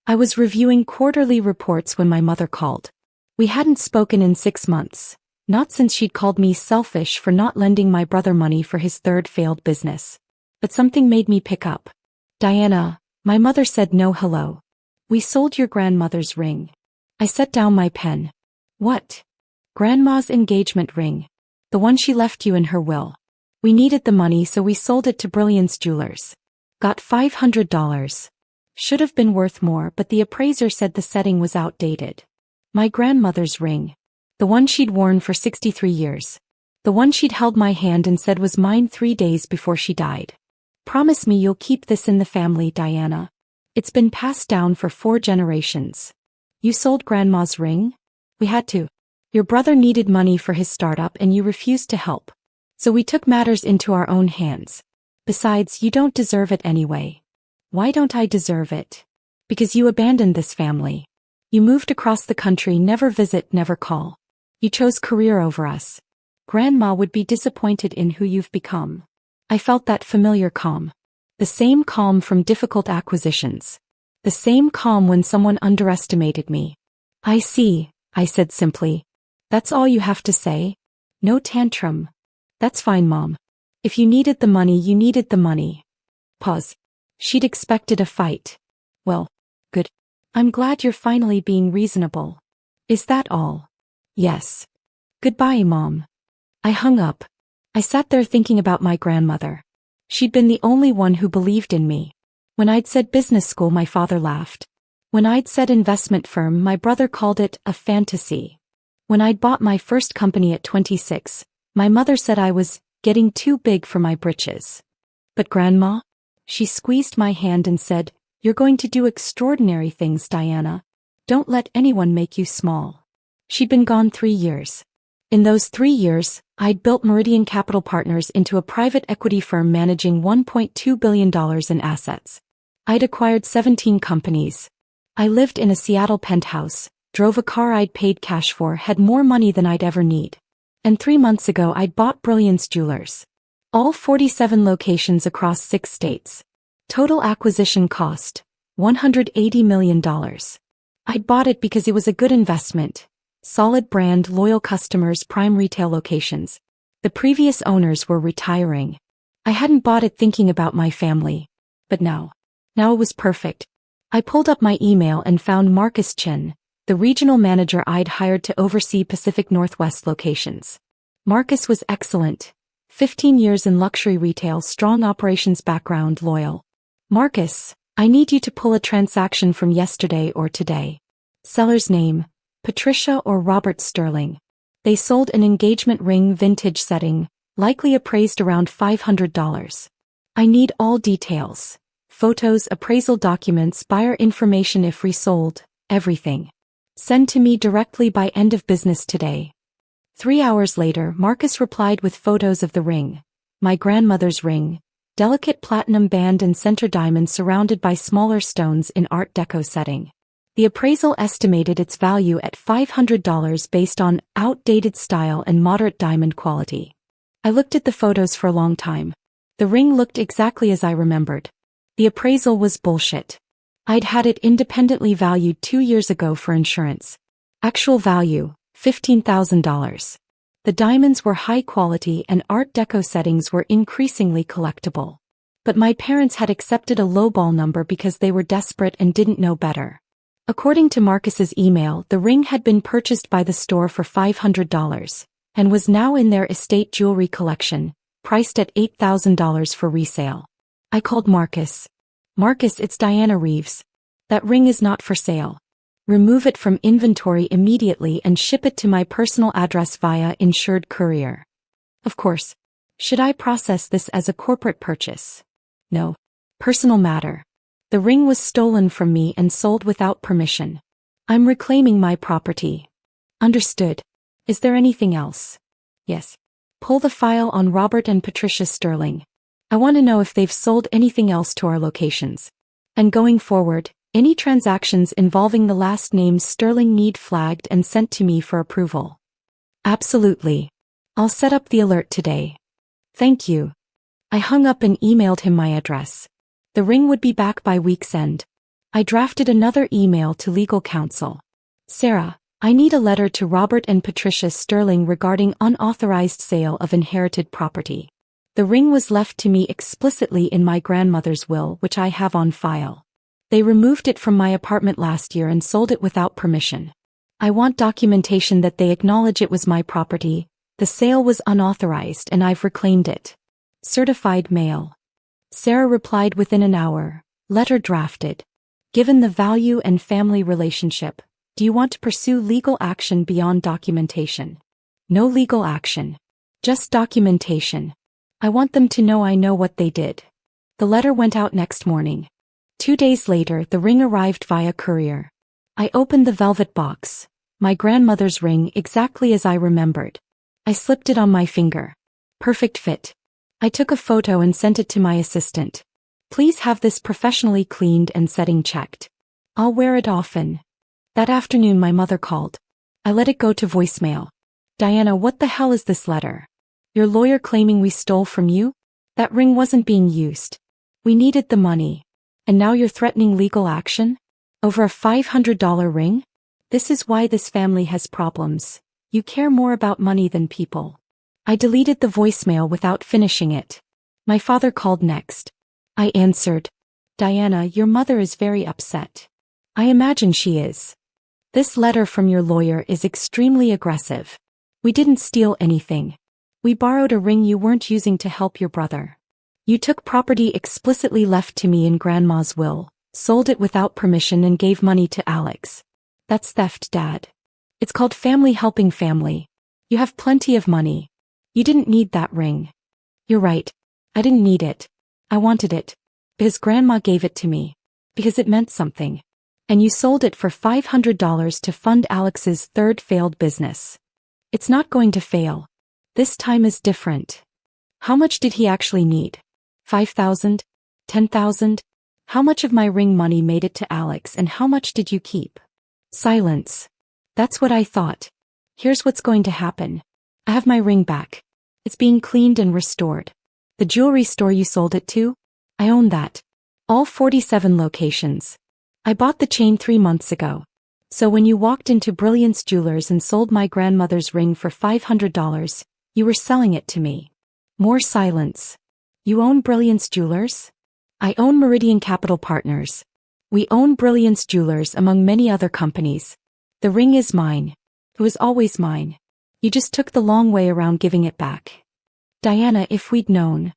I was reviewing quarterly reports when my mother called. We hadn't spoken in 6 months, not since she'd called me selfish for not lending my brother money for his third failed business. But something made me pick up. "Diana," my mother said, "no hello. We sold your grandmother's ring." I set down my pen. "What?" "Grandma's engagement ring. The one she left you in her will. We needed the money, so we sold it to Brilliance Jewelers. Got $500. Should have been worth more, but the appraiser said the setting was outdated. My grandmother's ring. The one she'd worn for 63 years. The one she'd held my hand and said was mine 3 days before she died. Promise me you'll keep this in the family, Diana. It's been passed down for 4 generations. You sold Grandma's ring? We had to. Your brother needed money for his startup and you refused to help. So we took matters into our own hands. Besides, you don't deserve it anyway." "Why don't I deserve it?" "Because you abandoned this family. You moved across the country, never visit, never call. You chose career over us. Grandma would be disappointed in who you've become." I felt that familiar calm. The same calm from difficult acquisitions. The same calm when someone underestimated me. "I see," I said simply. "That's all you have to say? No tantrum. That's fine, Mom. If you needed the money, you needed the money." Pause. She'd expected a fight. "Well, good. I'm glad you're finally being reasonable. Is that all?" "Yes. Goodbye, Mom." I hung up. I sat there thinking about my grandmother. She'd been the only one who believed in me. When I'd said business school, my father laughed. When I'd said investment firm, my brother called it a fantasy. When I'd bought my first company at 26, my mother said I was getting too big for my britches. But Grandma? She squeezed my hand and said, "You're going to do extraordinary things, Diana. Don't let anyone make you small." She'd been gone 3 years. In those 3 years, I'd built Meridian Capital Partners into a private equity firm managing $1.2 billion in assets. I'd acquired 17 companies. I lived in a Seattle penthouse, drove a car I'd paid cash for, had more money than I'd ever need. And 3 months ago I'd bought Brilliance Jewelers. All 47 locations across 6 states. Total acquisition cost, $180 million. I'd bought it because it was a good investment. Solid brand, loyal customers, prime retail locations. The previous owners were retiring. I hadn't bought it thinking about my family. But now it was perfect. I pulled up my email and found Marcus Chin, the regional manager I'd hired to oversee Pacific Northwest locations. Marcus was excellent. 15 years in luxury retail, strong operations background, loyal. "Marcus, I need you to pull a transaction from yesterday or today. Seller's name, Patricia or Robert Sterling. They sold an engagement ring, vintage setting, likely appraised around $500. I need all details. Photos, appraisal documents, buyer information if resold, everything. Send to me directly by end of business today." 3 hours later, Marcus replied with photos of the ring. My grandmother's ring. Delicate platinum band and center diamond surrounded by smaller stones in Art Deco setting. The appraisal estimated its value at $500 based on outdated style and moderate diamond quality. I looked at the photos for a long time. The ring looked exactly as I remembered. The appraisal was bullshit. I'd had it independently valued 2 years ago for insurance. Actual value, $15,000. The diamonds were high quality and Art Deco settings were increasingly collectible. But my parents had accepted a lowball number because they were desperate and didn't know better. According to Marcus's email, the ring had been purchased by the store for $500 and was now in their estate jewelry collection, priced at $8,000 for resale. I called Marcus. "Marcus, it's Diana Reeves. That ring is not for sale. Remove it from inventory immediately and ship it to my personal address via insured courier." Of course. Should I process this as a corporate purchase? No. Personal matter. The ring was stolen from me and sold without permission. I'm reclaiming my property. Understood. Is there anything else? Yes. Pull the file on Robert and Patricia Sterling. I want to know if they've sold anything else to our locations. And going forward, any transactions involving the last name Sterling need flagged and sent to me for approval. Absolutely. I'll set up the alert today. Thank you. I hung up and emailed him my address. The ring would be back by week's end. I drafted another email to legal counsel. Sarah, I need a letter to Robert and Patricia Sterling regarding unauthorized sale of inherited property. The ring was left to me explicitly in my grandmother's will, which I have on file. They removed it from my apartment last year and sold it without permission. I want documentation that they acknowledge it was my property. The sale was unauthorized and I've reclaimed it. Certified mail. Sarah replied within an hour. Letter drafted. Given the value and family relationship, do you want to pursue legal action beyond documentation? No legal action. Just documentation. I want them to know I know what they did. The letter went out next morning. 2 days later, the ring arrived via courier. I opened the velvet box. My grandmother's ring, exactly as I remembered. I slipped it on my finger. Perfect fit. I took a photo and sent it to my assistant. Please have this professionally cleaned and setting checked. I'll wear it often. That afternoon my mother called. I let it go to voicemail. Diana, what the hell is this letter? Your lawyer claiming we stole from you? That ring wasn't being used. We needed the money. And now you're threatening legal action? Over a $500 ring? This is why this family has problems. You care more about money than people. I deleted the voicemail without finishing it. My father called next. I answered. Diana, your mother is very upset. I imagine she is. This letter from your lawyer is extremely aggressive. We didn't steal anything. We borrowed a ring you weren't using to help your brother. You took property explicitly left to me in Grandma's will, sold it without permission and gave money to Alex. That's theft, Dad. It's called family helping family. You have plenty of money. You didn't need that ring. You're right. I didn't need it. I wanted it. Because Grandma gave it to me. Because it meant something. And you sold it for $500 to fund Alex's third failed business. It's not going to fail. This time is different. How much did he actually need? 5,000? 10,000? How much of my ring money made it to Alex and how much did you keep? Silence. That's what I thought. Here's what's going to happen. I have my ring back. It's being cleaned and restored. The jewelry store you sold it to? I own that. All 47 locations. I bought the chain 3 months ago. So when you walked into Brilliance Jewelers and sold my grandmother's ring for $500, you were selling it to me. More silence. You own Brilliance Jewelers? I own Meridian Capital Partners. We own Brilliance Jewelers among many other companies. The ring is mine. It was always mine. You just took the long way around giving it back. Diana, if you'd known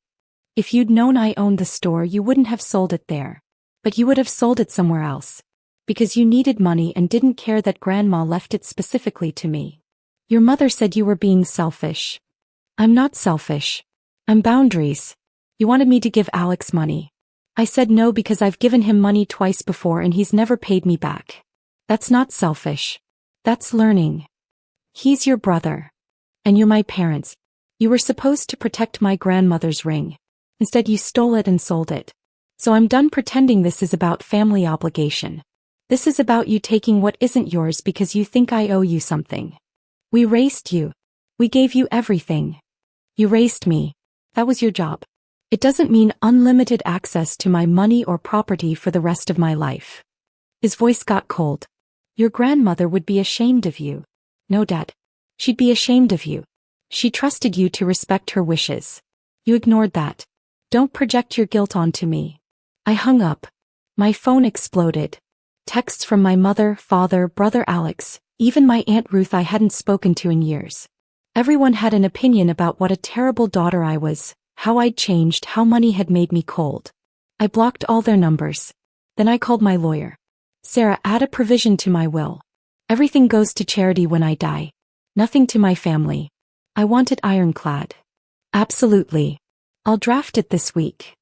I owned the store, you wouldn't have sold it there. But you would have sold it somewhere else. Because you needed money and didn't care that Grandma left it specifically to me. Your mother said you were being selfish. I'm not selfish. I'm boundaries. You wanted me to give Alex money. I said no because I've given him money twice before and he's never paid me back. That's not selfish. That's learning. He's your brother. And you're my parents. You were supposed to protect my grandmother's ring. Instead you stole it and sold it. So I'm done pretending this is about family obligation. This is about you taking what isn't yours because you think I owe you something. We raised you. We gave you everything. You raised me. That was your job. It doesn't mean unlimited access to my money or property for the rest of my life. His voice got cold. Your grandmother would be ashamed of you. No, Dad. She'd be ashamed of you. She trusted you to respect her wishes. You ignored that. Don't project your guilt onto me. I hung up. My phone exploded. Texts from my mother, father, brother Alex, even my Aunt Ruth I hadn't spoken to in years. Everyone had an opinion about what a terrible daughter I was, how I'd changed, how money had made me cold. I blocked all their numbers. Then I called my lawyer. Sarah, add a provision to my will. Everything goes to charity when I die. Nothing to my family. I want it ironclad. Absolutely. I'll draft it this week.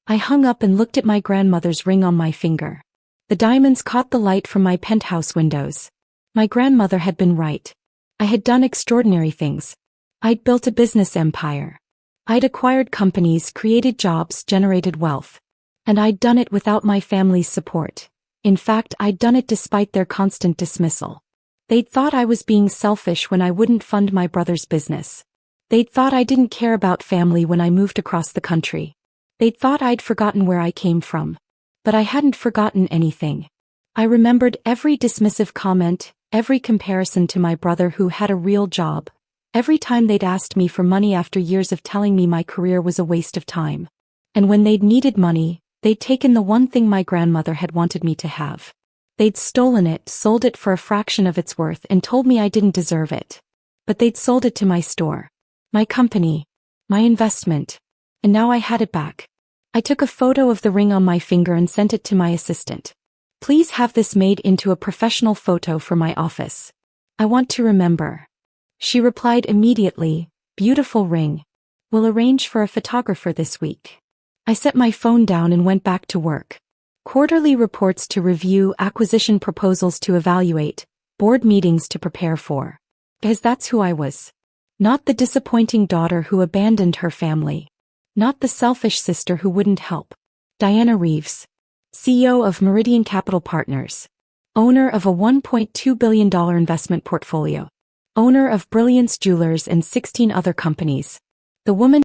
I hung up and looked at my grandmother's ring on my finger. The diamonds caught the light from my penthouse windows. My grandmother had been right. I had done extraordinary things. I'd built a business empire. I'd acquired companies, created jobs, generated wealth. And I'd done it without my family's support. In fact, I'd done it despite their constant dismissal. They'd thought I was being selfish when I wouldn't fund my brother's business. They'd thought I didn't care about family when I moved across the country. They'd thought I'd forgotten where I came from. But I hadn't forgotten anything. I remembered every dismissive comment, every comparison to my brother who had a real job, every time they'd asked me for money after years of telling me my career was a waste of time. And when they'd needed money, they'd taken the one thing my grandmother had wanted me to have. They'd stolen it, sold it for a fraction of its worth, and told me I didn't deserve it. But they'd sold it to my store, my company, my investment. And now I had it back. I took a photo of the ring on my finger and sent it to my assistant. Please have this made into a professional photo for my office. I want to remember. She replied immediately, beautiful ring. We'll arrange for a photographer this week. I set my phone down and went back to work. Quarterly reports to review, acquisition proposals to evaluate, board meetings to prepare for. Because that's who I was. Not the disappointing daughter who abandoned her family. Not the selfish sister who wouldn't help. Diana Reeves, CEO of Meridian Capital Partners, owner of a $1.2 billion investment portfolio, owner of Brilliance Jewelers and 16 other companies. The woman